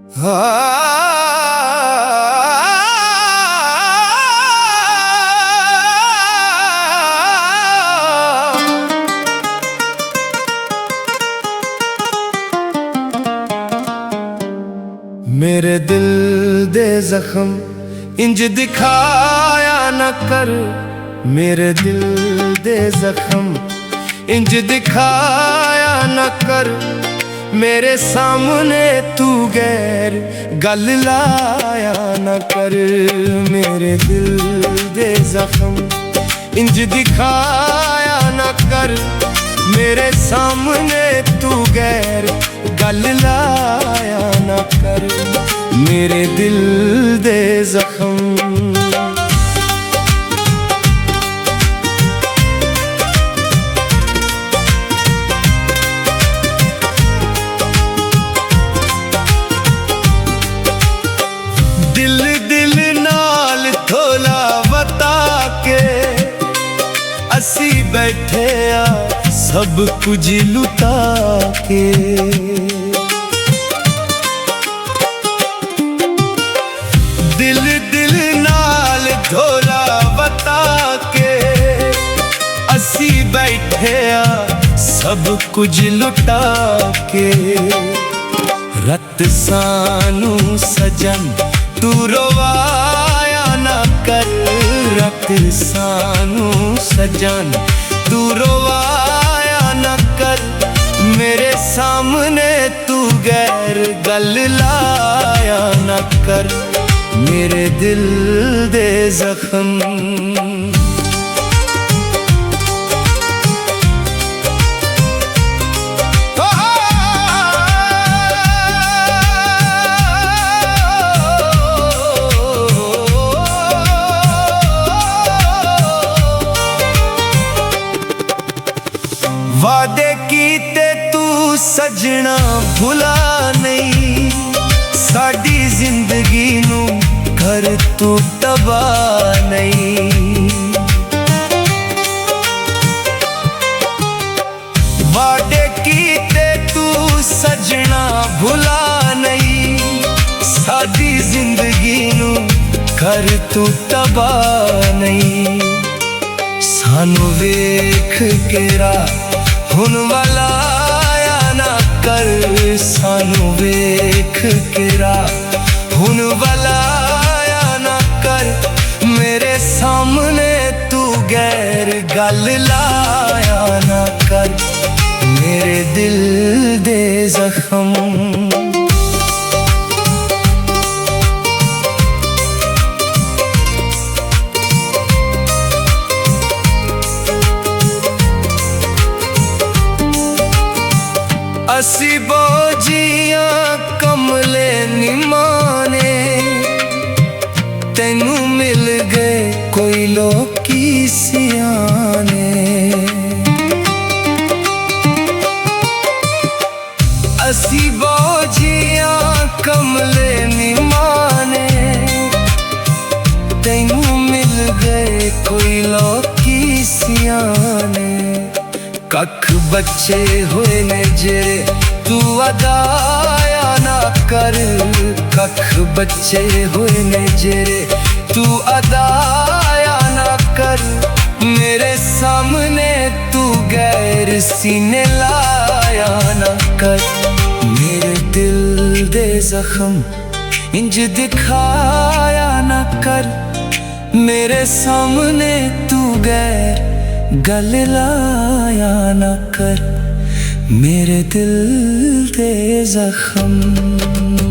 मेरे दिल दे जख्म इंज दिखाया न कर। मेरे दिल दे जख्म इंज दिखाया न कर। मेरे सामने तू गैर गल लाया न कर। मेरे दिल दे जख्म इंज दिखाया न कर। मेरे सामने तू गैर गल लाया न कर। मेरे दिल दे जख्म दिल नाल थोला बता के असी बैठे आ सब कुछ लुटा के। दिल नाल थोला बता के असी बैठे आ सब कुछ लुटा के। रत सानू सजन तू रोवाया न कर। रत सानू सजन तू रोवाया न कर। मेरे सामने तू गैर गल लाया न कर। मेरे दिल दे जख्म वादे कीते तू सजना भुला नहीं। साडी जिंदगी नू घर तू तबाह नहीं। वादे कीते तू सजना भुला नहीं। साडी जिंदगी नू घर तू तबाह नहीं। सानू वेख के राह हुन वाला आया ना कर। सानू वेख के राह हुन वाला आया ना कर। मेरे सामने तू गैर गल लाया ना कर। मेरे दिल दे जख्म असी बोझियां कमले निमाने। तेनू मिल गए कोई लोकी सियाने। असी बोझियां कमले निमाने। तेनू मिल गए कोई लोकी सियाने। कख बच्चे हुए ने जेरे तू अदाया ना कर। कख बच्चे हुए ने जेरे तू अदाया ना कर। मेरे सामने तू गैर सीने लाया ना कर। मेरे दिल दे जख्म इंज दिखाया ना कर। मेरे सामने तू गैर गल लाया न कर। मेरे दिल दे जख्म